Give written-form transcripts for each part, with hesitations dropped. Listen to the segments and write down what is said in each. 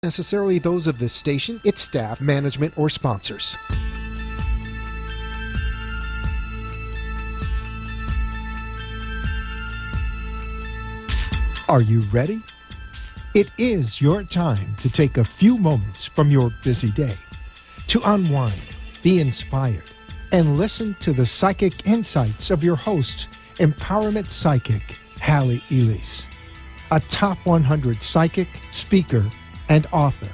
necessarily those of this station, its staff, management, or sponsors. Are you ready? It is your time to take a few moments from your busy day to unwind, be inspired, and listen to the psychic insights of your host, empowerment psychic, Halley, Elise, a top 100 psychic, speaker, and author.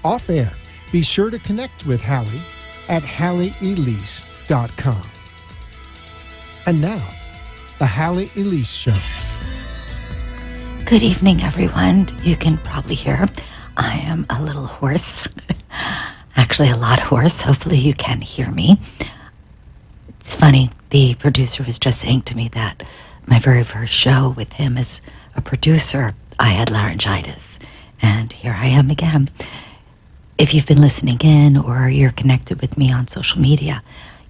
Off air, be sure to connect with Halley at HalleyElise.com. And now, the Halley Elise Show. Good evening, everyone. You can probably hear I am a little hoarse. Actually, a lot hoarse. Hopefully you can hear me. It's funny. The producer was just saying to me that my very first show with him as a producer, I had laryngitis. And here I am again. If you've been listening in or you're connected with me on social media,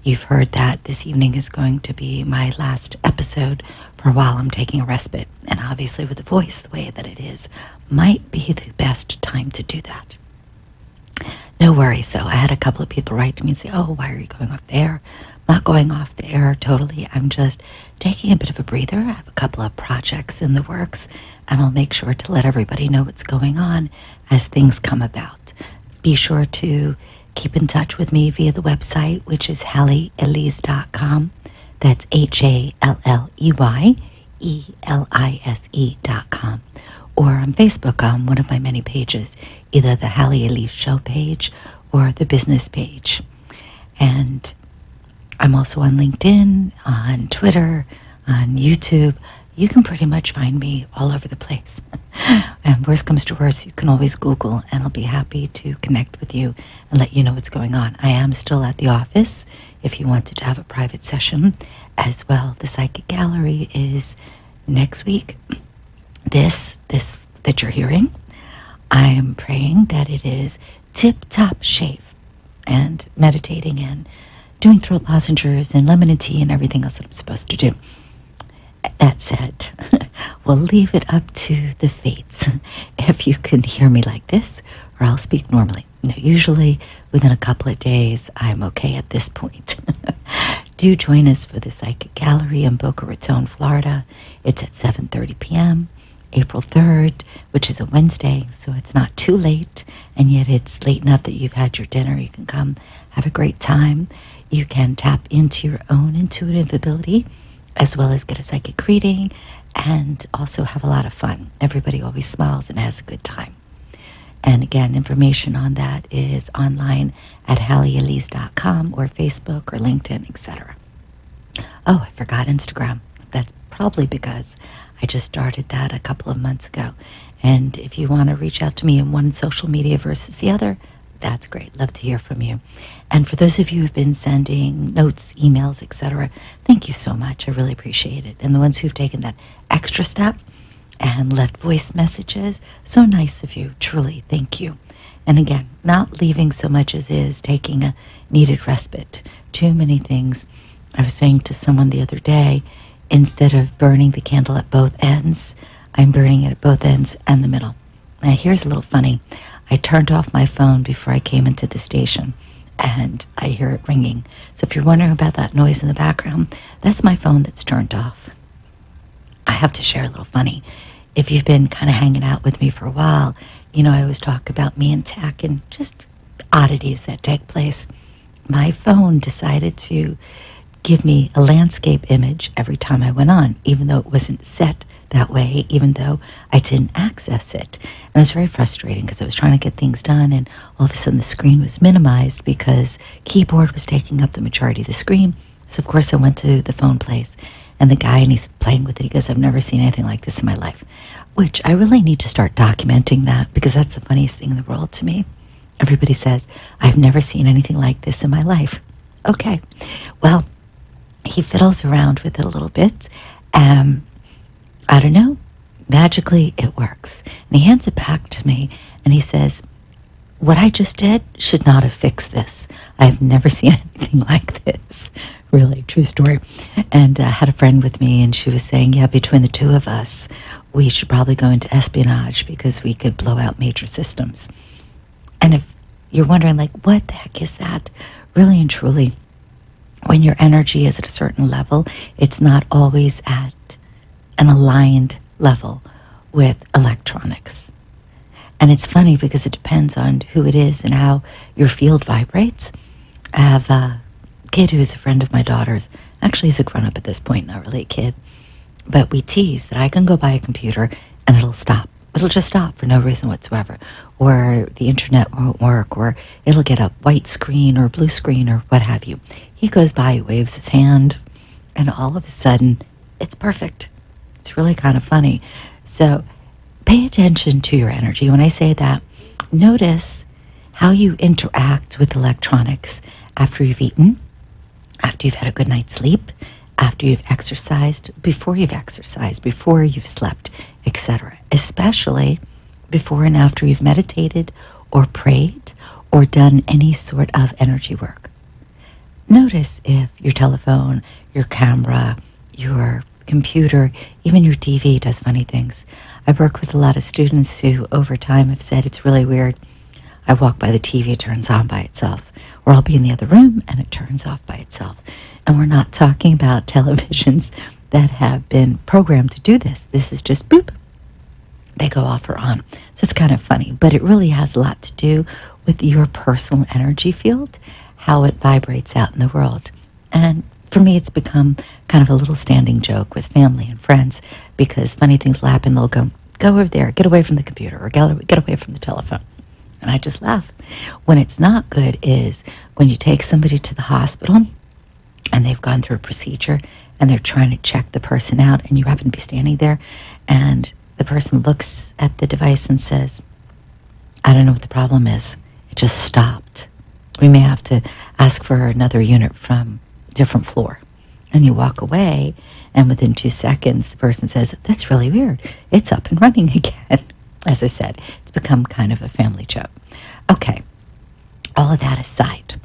you've heard that this evening is going to be my last episode for a while. I'm taking a respite. And obviously with the voice the way that it is, might be the best time to do that. No worries, though. I had a couple of people write to me and say, oh, why are you going off the air? I'm not going off the air totally. I'm just taking a bit of a breather. I have a couple of projects in the works, and I'll make sure to let everybody know what's going on as things come about. Be sure to keep in touch with me via the website, which is HalleyElise.com. That's HalleyElise.com. Or on Facebook on one of my many pages, either the Halley Elise Show page or the business page. And I'm also on LinkedIn, on Twitter, on YouTube. You can pretty much find me all over the place. And worst comes to worst, you can always Google, and I'll be happy to connect with you and let you know what's going on. I am still at the office if you wanted to have a private session as well. The Psychic Gallery is next week. This that you're hearing, I am praying that it is tip-top shape and meditating and doing throat lozenges and lemon and tea and everything else that I'm supposed to do. That said, we'll leave it up to the fates if you can hear me like this, or I'll speak normally. Now, usually within a couple of days, I'm okay at this point. Do join us for the Psychic Gallery in Boca Raton, Florida. It's at 7:30 p.m. April 3rd, which is a Wednesday, so it's not too late, and yet it's late enough that you've had your dinner. You can come have a great time. You can tap into your own intuitive ability, as well as get a psychic reading, and also have a lot of fun. Everybody always smiles and has a good time. And again, information on that is online at HalleyElise.com or Facebook or LinkedIn, etc. Oh, I forgot Instagram. That's probably because I just started that a couple of months ago. And if you want to reach out to me in one social media versus the other, that's great. Love to hear from you. And for those of you who've been sending notes, emails, etc., thank you so much. I really appreciate it. And the ones who've taken that extra step and left voice messages, so nice of you. Truly, thank you. And again, not leaving so much as is taking a needed respite. Too many things. I was saying to someone the other day, instead of burning the candle at both ends, I'm burning it at both ends and the middle. Now, here's a little funny. I turned off my phone before I came into the station, and I hear it ringing. So if you're wondering about that noise in the background, that's my phone that's turned off. I have to share a little funny. If you've been kind of hanging out with me for a while, you know I always talk about me and tech and just oddities that take place. My phone decided to give me a landscape image every time I went on, even though it wasn't set that way, even though I didn't access it. And it was very frustrating because I was trying to get things done, and all of a sudden the screen was minimized because keyboard was taking up the majority of the screen. So of course I went to the phone place, and the guy, and he's playing with it, he goes, I've never seen anything like this in my life, which I really need to start documenting that, because that's the funniest thing in the world to me. Everybody says, I've never seen anything like this in my life. Okay, well, he fiddles around with it a little bit. I don't know. Magically, it works. And he hands it back to me, and he says, what I just did should not have fixed this. I've never seen anything like this. Really, true story. And I had a friend with me, and she was saying, yeah, between the two of us, we should probably go into espionage because we could blow out major systems. And if you're wondering, like, what the heck is that? Really and truly, when your energy is at a certain level, it's not always at an aligned level with electronics. And it's funny because it depends on who it is and how your field vibrates. I have a kid who's a friend of my daughter's. Actually, he's a grown-up at this point, not really a kid. But we tease that I can go buy a computer and it'll stop. It'll just stop for no reason whatsoever. Or the internet won't work, or it'll get a white screen or blue screen or what have you. He goes by, waves his hand, and all of a sudden, it's perfect. It's really kind of funny. So pay attention to your energy. When I say that, notice how you interact with electronics after you've eaten, after you've had a good night's sleep, after you've exercised, before you've slept, etc. Especially before and after you've meditated or prayed or done any sort of energy work. Notice if your telephone, your camera, your computer, even your TV does funny things. I work with a lot of students who over time have said it's really weird. I walk by the TV, it turns on by itself. Or I'll be in the other room and it turns off by itself. And we're not talking about televisions that have been programmed to do this. This is just boop. They go off or on. So it's kind of funny, but it really has a lot to do with your personal energy field, how it vibrates out in the world. And for me, it's become kind of a little standing joke with family and friends because funny things will happen. They'll go over there, get away from the computer, or get away from the telephone. And I just laugh. When it's not good is when you take somebody to the hospital and they've gone through a procedure and they're trying to check the person out and you happen to be standing there and the person looks at the device and says, I don't know what the problem is. It just stopped. We may have to ask for another unit from a different floor. And you walk away and within 2 seconds the person says, that's really weird. It's up and running again. As I said, it's become kind of a family joke. Okay, all of that aside,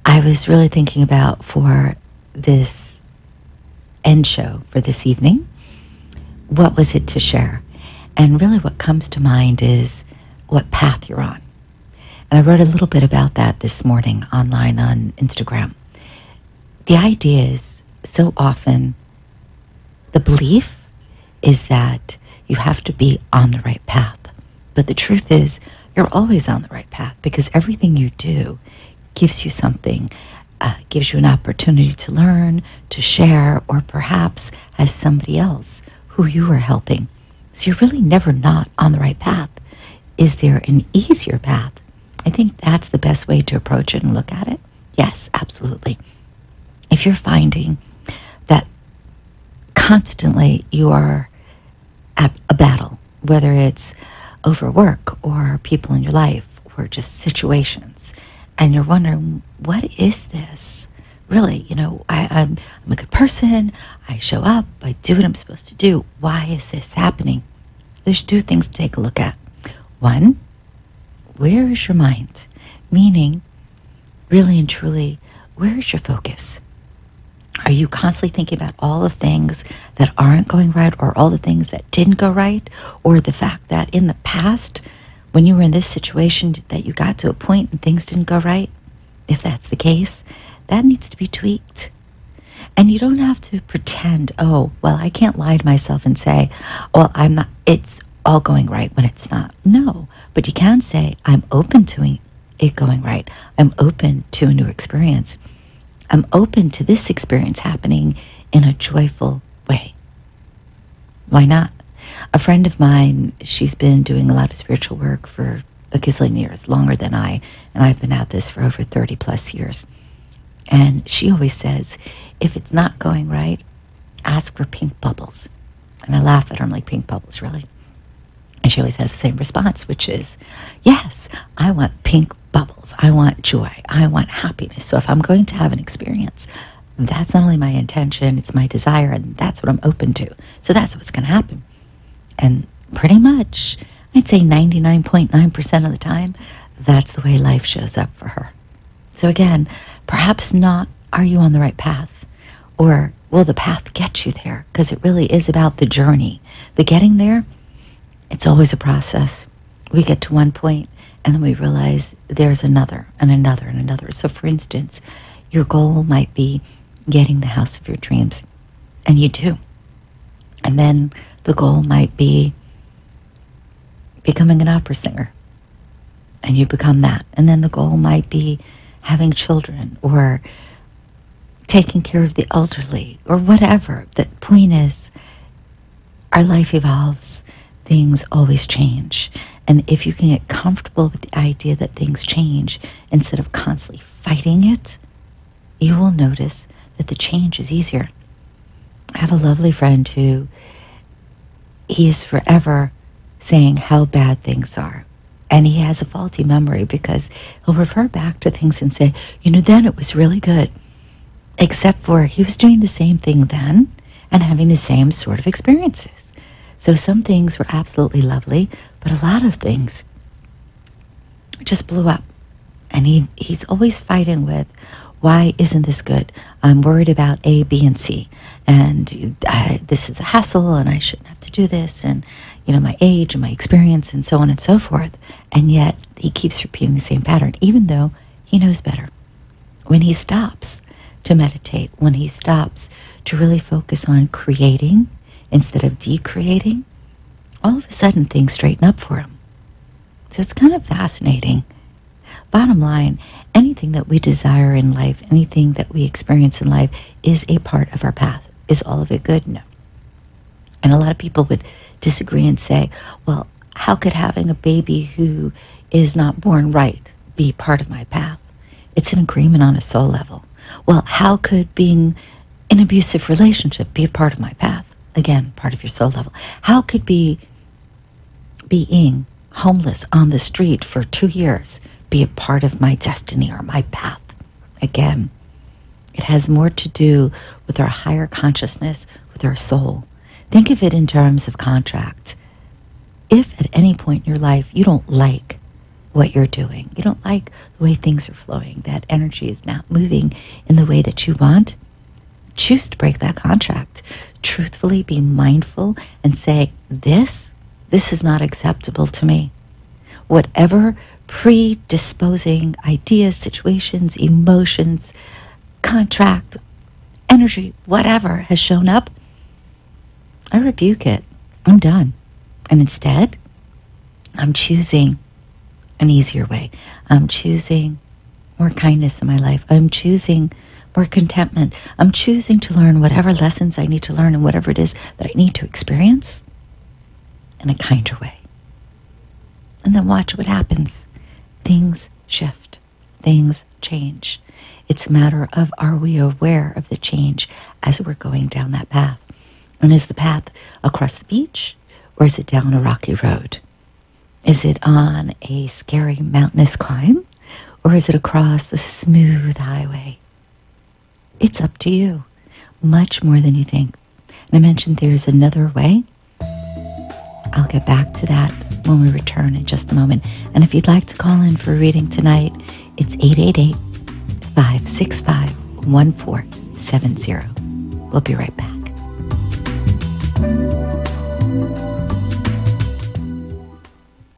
I was really thinking about for this end show for this evening, what was it to share? And really what comes to mind is what path you're on. And I wrote a little bit about that this morning online on Instagram. The idea is so often the belief is that you have to be on the right path. But the truth is, you're always on the right path because everything you do gives you something, gives you an opportunity to learn, to share, or perhaps as somebody else who you are helping. So you're really never not on the right path. Is there an easier path? I think that's the best way to approach it and look at it. Yes, absolutely. If you're finding that constantly you are at a battle, whether it's over work or people in your life or just situations, and you're wondering, what is this? Really, I'm a good person. I show up. I do what I'm supposed to do. Why is this happening? There's 2 things to take a look at. 1, where is your mind? Meaning, really and truly, where is your focus? Are you constantly thinking about all the things that aren't going right or all the things that didn't go right? Or the fact that in the past, when you were in this situation, that you got to a point and things didn't go right? If that's the case, that needs to be tweaked. And you don't have to pretend, oh, well, I can't lie to myself and say, well, I'm not, it's all going right when it's not. No, but you can say, I'm open to it going right. I'm open to a new experience. I'm open to this experience happening in a joyful way. Why not? A friend of mine, she's been doing a lot of spiritual work for a gazillion years, longer than I, and I've been at this for over 30 plus years. And she always says, if it's not going right, ask for pink bubbles. And I laugh at her, I'm like, pink bubbles, really? And she always has the same response, which is, yes, I want pink bubbles. I want joy. I want happiness. So if I'm going to have an experience, that's not only my intention, it's my desire, and that's what I'm open to. So that's what's going to happen. And pretty much, I'd say 99.9% of the time, that's the way life shows up for her. So again, perhaps not, are you on the right path? Or will the path get you there? Because it really is about the journey. The getting there, it's always a process. We get to one point and then we realize there's another and another and another. So for instance, your goal might be getting the house of your dreams, and you do. And then the goal might be becoming an opera singer, and you become that. And then the goal might be having children or taking care of the elderly or whatever. The point is, our life evolves. Things always change. And if you can get comfortable with the idea that things change instead of constantly fighting it, you will notice that the change is easier. I have a lovely friend who he is forever saying how bad things are. And he has a faulty memory because he'll refer back to things and say, then it was really good. Except for he was doing the same thing then and having the same sort of experiences. So some things were absolutely lovely, but a lot of things just blew up. And he's always fighting with, why isn't this good? I'm worried about A, B, and C. And this is a hassle, and I shouldn't have to do this. And, my age and my experience and so on and so forth. And yet he keeps repeating the same pattern, even though he knows better. When he stops to meditate, when he stops to really focus on creating instead of decreating, all of a sudden things straighten up for him. So it's kind of fascinating. Bottom line, anything that we desire in life, anything that we experience in life is a part of our path. Is all of it good? No. And a lot of people would disagree and say, well, how could having a baby who is not born right be part of my path? It's an agreement on a soul level. Well, how could being in an abusive relationship be a part of my path? Again, part of your soul level. How could being homeless on the street for 2 years be a part of my destiny or my path? Again, it has more to do with our higher consciousness, with our soul. Think of it in terms of contract. If at any point in your life you don't like what you're doing, you don't like the way things are flowing, that energy is not moving in the way that you want, choose to break that contract. Truthfully be mindful and say, this is not acceptable to me. Whatever predisposing ideas, situations, emotions, contract, energy, whatever has shown up, I rebuke it. I'm done. And instead, I'm choosing an easier way. I'm choosing more kindness in my life. I'm choosing more contentment. I'm choosing to learn whatever lessons I need to learn and whatever it is that I need to experience in a kinder way. And then watch what happens. Things shift. Things change. It's a matter of, are we aware of the change as we're going down that path? And is the path across the beach, or is it down a rocky road? Is it on a scary mountainous climb, or is it across a smooth highway? It's up to you, much more than you think. And I mentioned there's another way. I'll get back to that when we return in just a moment. And if you'd like to call in for a reading tonight, it's 888-565-1470. We'll be right back.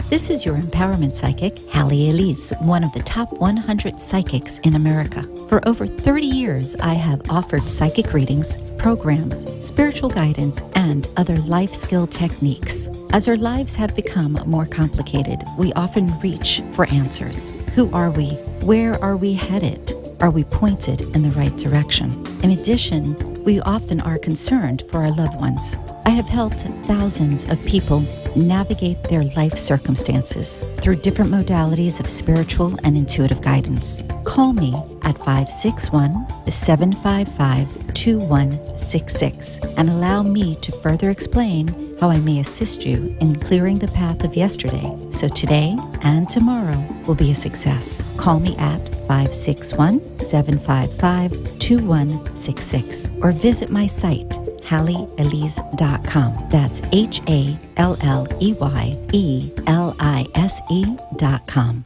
This is your empowerment psychic, Halley Elise, one of the top 100 psychics in America. For over 30 years, I have offered psychic readings, programs, spiritual guidance, and other life skill techniques. As our lives have become more complicated, we often reach for answers. Who are we? Where are we headed? Are we pointed in the right direction? In addition, we often are concerned for our loved ones. I have helped thousands of people navigate their life circumstances through different modalities of spiritual and intuitive guidance. Call me at 561-755-2166 and allow me to further explain how I may assist you in clearing the path of yesterday so today and tomorrow will be a success. Call me at 561-755-2166 or visit my site, HalleyElise.com. That's HalleyElise.com.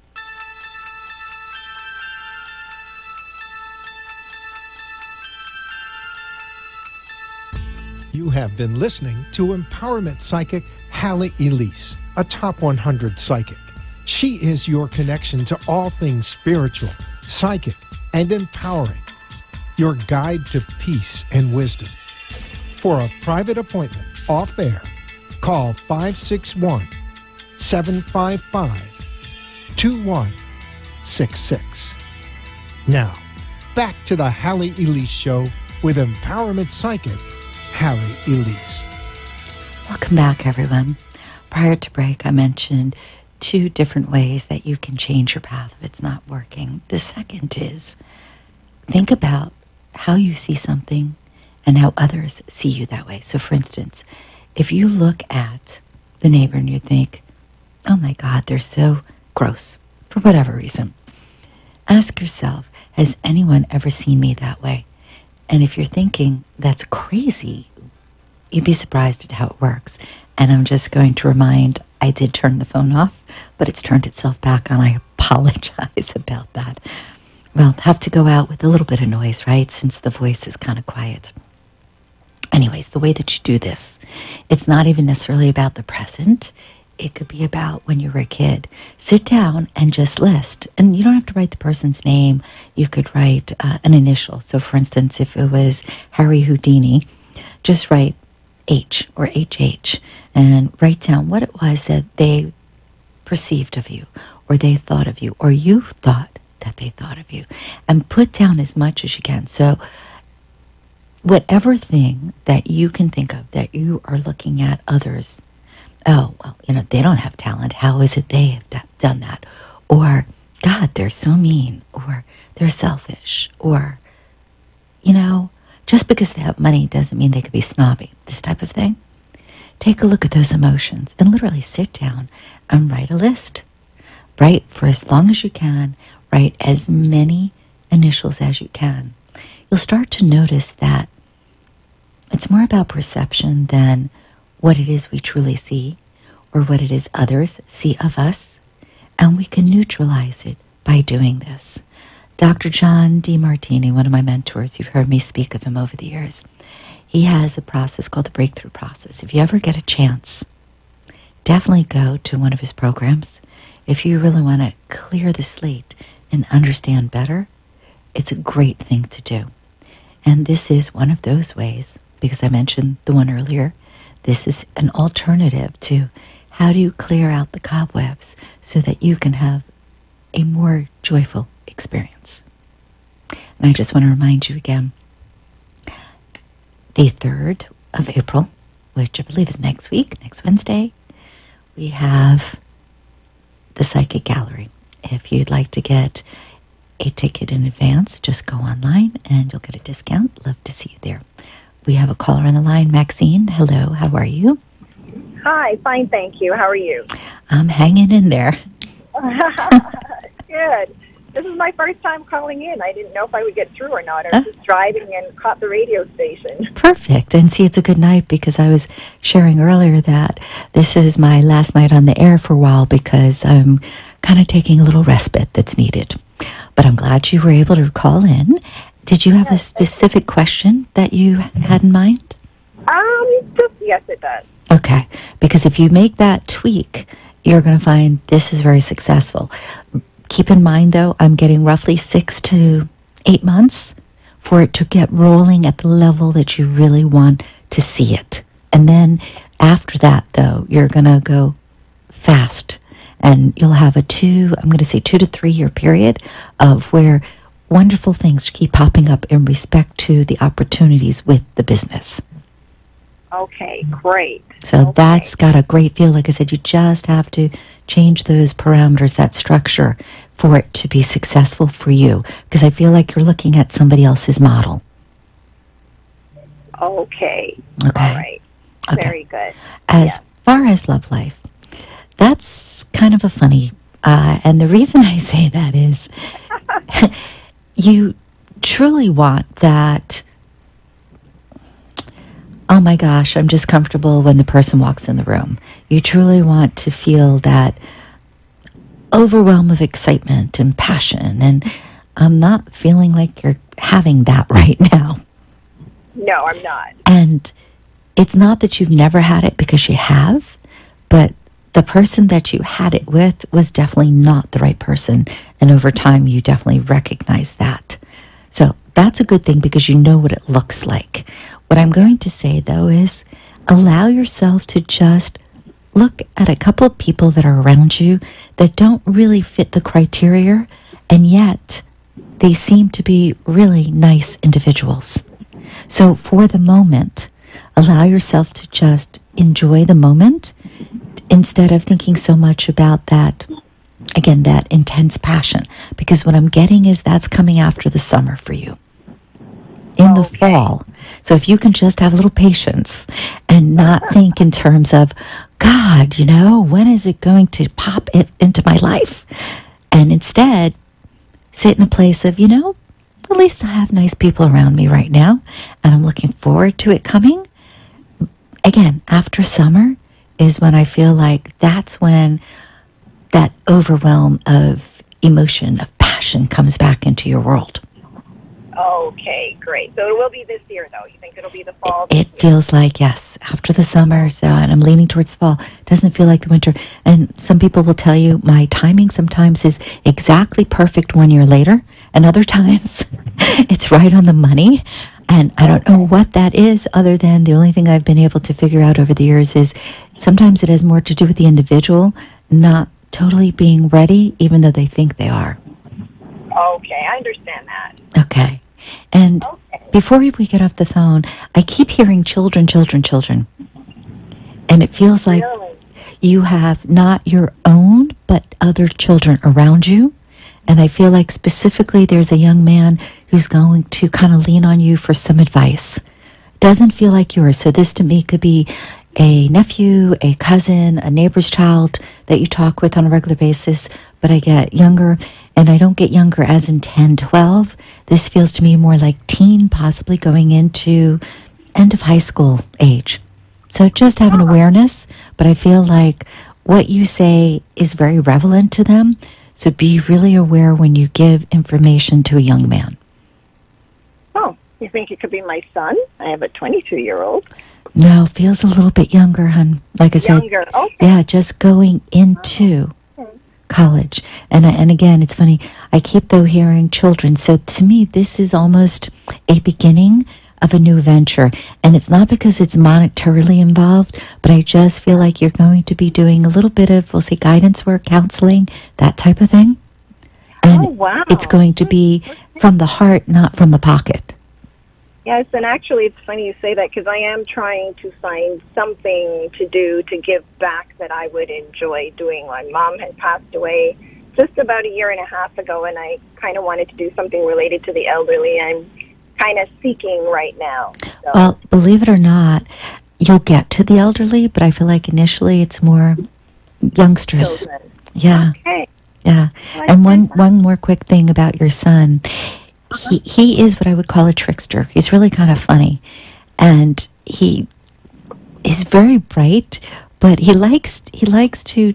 You have been listening to empowerment psychic Halley Elise, a top 100 psychic. She is your connection to all things spiritual, psychic, and empowering. Your guide to peace and wisdom. For a private appointment off air, call 561-755-2166. Now, back to the Halley Elise Show with empowerment psychic Halley Elise. Welcome back, everyone. Prior to break, I mentioned 2 different ways that you can change your path if it's not working. The second is think about how you see something and how others see you that way. So, for instance, if you look at the neighbor and you think, oh my God, they're so gross, for whatever reason, ask yourself, has anyone ever seen me that way? And if you're thinking, that's crazy, you'd be surprised at how it works. And I'm just going to remind, I did turn the phone off, but it's turned itself back on. I apologize about that. Well, have to go out with a little bit of noise, right? Since the voice is kind of quiet. Anyways, the way that you do this, it's not even necessarily about the present. It could be about when you were a kid. Sit down and just list. And you don't have to write the person's name. You could write an initial. So, for instance, if it was Harry Houdini, just write H or HH and write down what it was that they perceived of you, or they thought of you, or you thought that they thought of you, and put down as much as you can. So whatever thing that you can think of that you are looking at others, oh, well, they don't have talent. How is it they have done that? Or, God, they're so mean, or they're selfish, or, just because they have money doesn't mean they could be snobby, this type of thing. Take a look at those emotions and literally sit down and write a list. Write for as long as you can. Write as many initials as you can. You'll start to notice that it's more about perception than what it is we truly see or what it is others see of us. And we can neutralize it by doing this. Dr. John DeMartini, one of my mentors, you've heard me speak of him over the years. He has a process called the breakthrough process. If you ever get a chance, definitely go to one of his programs. If you really want to clear the slate and understand better, it's a great thing to do. And this is one of those ways, because I mentioned the one earlier. This is an alternative to how do you clear out the cobwebs so that you can have a more joyful experience. And I just want to remind you again, the 3rd of April, which I believe is next week, next Wednesday, we have the Psychic Gallery. If you'd like to get a ticket in advance, just go online and you'll get a discount. Love to see you there. We have a caller on the line, Maxine. Hello, how are you? Hi, fine, thank you. How are you? I'm hanging in there. Good. This is my first time calling in. I didn't know if I would get through or not. I was just driving and caught the radio station. Perfect. And see, it's a good night because I was sharing earlier that this is my last night on the air for a while because I'm kind of taking a little respite that's needed. But I'm glad you were able to call in. Did you have a specific question that you had in mind? Yes, it does. Okay. Because if you make that tweak, you're going to find this is very successful. Keep in mind, though, I'm getting roughly 6 to 8 months for it to get rolling at the level that you really want to see it. And then after that, though, you're going to go fast. And you'll have I'm going to say 2 to 3 year period of where wonderful things keep popping up in respect to the opportunities with the business. Okay, great. So that's got a great feel. Like I said, you just have to change those parameters, that structure, for it to be successful for you. Because I feel like you're looking at somebody else's model. Okay. Okay. All right. Okay. Very good. As far as love life, that's kind of a funny, and the reason I say that is you truly want that, oh my gosh, I'm just comfortable when the person walks in the room. You truly want to feel that overwhelm of excitement and passion, and I'm not feeling like you're having that right now. No, I'm not. And it's not that you've never had it, because you have, but the person that you had it with was definitely not the right person. And over time, you definitely recognize that. So that's a good thing, because you know what it looks like. What I'm going to say, though, is allow yourself to just look at a couple of people that are around you that don't really fit the criteria, and yet they seem to be really nice individuals. So for the moment, allow yourself to just enjoy the moment instead of thinking so much about that, again, that intense passion. Because what I'm getting is that's coming after the summer for you, in the fall. So if you can just have a little patience and not think in terms of, God, when is it going to pop into my life? And instead, sit in a place of, at least I have nice people around me right now, and I'm looking forward to it coming. Again, after summer is when I feel like that's when that overwhelm of emotion, of passion comes back into your world. Okay, great. So it will be this year, though. You think it'll be the fall? It feels like, yes, after the summer. So, and I'm leaning towards the fall. It doesn't feel like the winter. And some people will tell you my timing sometimes is exactly perfect 1 year later. And other times it's right on the money. And I don't know what that is, other than the only thing I've been able to figure out over the years is sometimes it has more to do with the individual not totally being ready, even though they think they are. Okay, I understand that. Okay. And before we get off the phone, I keep hearing children, children, children. And it feels like you have not your own, but other children around you. And I feel like specifically there's a young man who's going to kind of lean on you for some advice. Doesn't feel like yours. So this to me could be a nephew, a cousin, a neighbor's child that you talk with on a regular basis, but I get younger, and I don't get younger as in 10, 12. This feels to me more like teen, possibly going into end of high school age. So just have an awareness, but I feel like what you say is very relevant to them. So be really aware when you give information to a young man. Oh, you think it could be my son? I have a 22-year-old. No, feels a little bit younger, hon. Like I said, Younger, okay. Yeah, just going into college. And again, it's funny, I keep, though, hearing children. So to me, this is almost a beginning of a new venture. And it's not because it's monetarily involved, but I just feel like you're going to be doing a little bit of, we'll say, guidance work, counseling, that type of thing. And wow. It's going to be from the heart, not from the pocket. Yes, and actually it's funny you say that, because I am trying to find something to do to give back that I would enjoy doing. My mom had passed away just about 1.5 years ago, and I kind of wanted to do something related to the elderly. I'm kind of seeking right now. So. Well, believe it or not, you'll get to the elderly, but I feel like initially it's more youngsters. Children. Yeah. Okay. Yeah. And one more quick thing about your son. He is what I would call a trickster. He's really kind of funny. And he is very bright, but he likes to,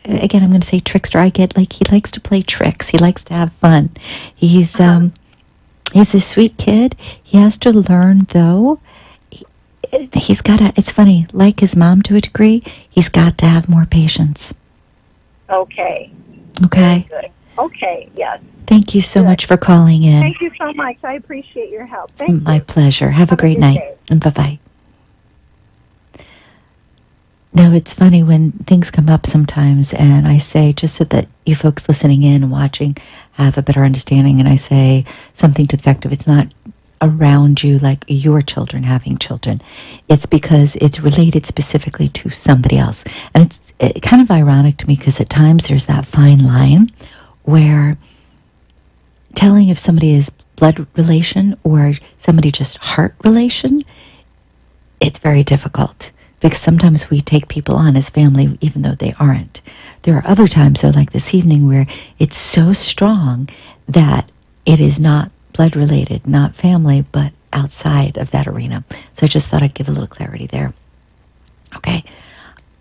again, I'm going to say trickster. I get like he likes to play tricks. He likes to have fun. He's a sweet kid. He has to learn, though. He's got to, it's funny, like his mom to a degree, he's got to have more patience. Okay. Okay. Very good. Okay, yes. Thank you so much for calling in. Thank you so much. I appreciate your help. Thank you. My pleasure. Have a great good night. day. And bye-bye. Now, it's funny when things come up sometimes, and I say, just so that you folks listening in and watching have a better understanding, and I say something to the effect of, it's not around you like your children having children. It's because it's related specifically to somebody else. And it's kind of ironic to me, because at times there's that fine line where telling if somebody is blood relation or somebody just heart relation, it's very difficult. Because sometimes we take people on as family even though they aren't. There are other times, though, like this evening, where it's so strong that it is not blood related, not family, but outside of that arena. So I just thought I'd give a little clarity there. Okay.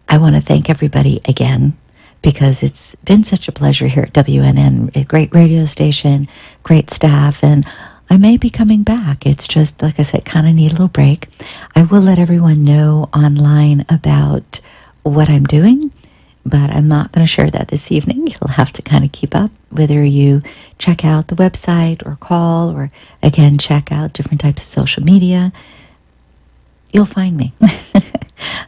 I want to thank everybody again, because it's been such a pleasure here at WNN, a great radio station, great staff, and I may be coming back. It's just, like I said, kind of need a little break. I will let everyone know online about what I'm doing, but I'm not going to share that this evening. You'll have to kind of keep up, whether you check out the website or call, or again, check out different types of social media. You'll find me.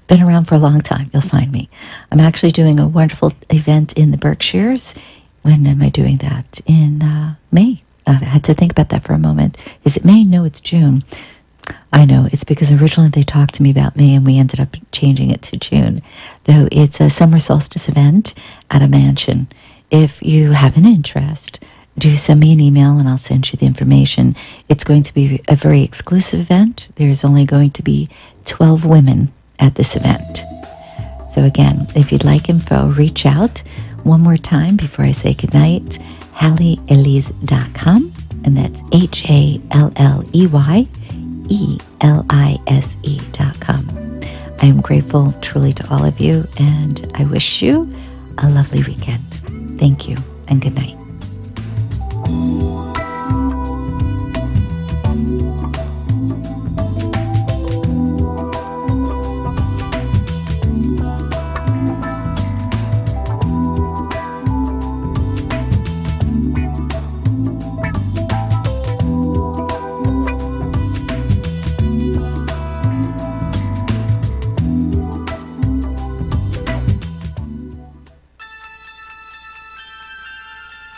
Been around for a long time. You'll find me. I'm actually doing a wonderful event in the Berkshires. When am I doing that? In May. I had to think about that for a moment. Is it May? No, it's June. I know. It's because originally they talked to me about May and we ended up changing it to June. Though it's a summer solstice event at a mansion. If you have an interest, do send me an email and I'll send you the information. It's going to be a very exclusive event. There's only going to be 12 women at this event. So again, if you'd like info, reach out. One more time before I say goodnight, HalleyElise.com, and that's HalleyElise.com. I am grateful truly to all of you, and I wish you a lovely weekend. Thank you, and good night.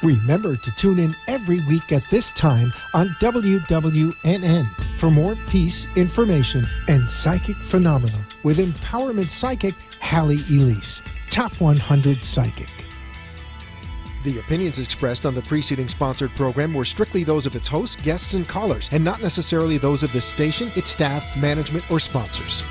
Remember to tune in every week at this time on WWNN for more peace, information, and psychic phenomena with empowerment psychic Halley Elise, Top 100 Psychic. The opinions expressed on the preceding sponsored program were strictly those of its hosts, guests, and callers, and not necessarily those of this station, its staff, management, or sponsors.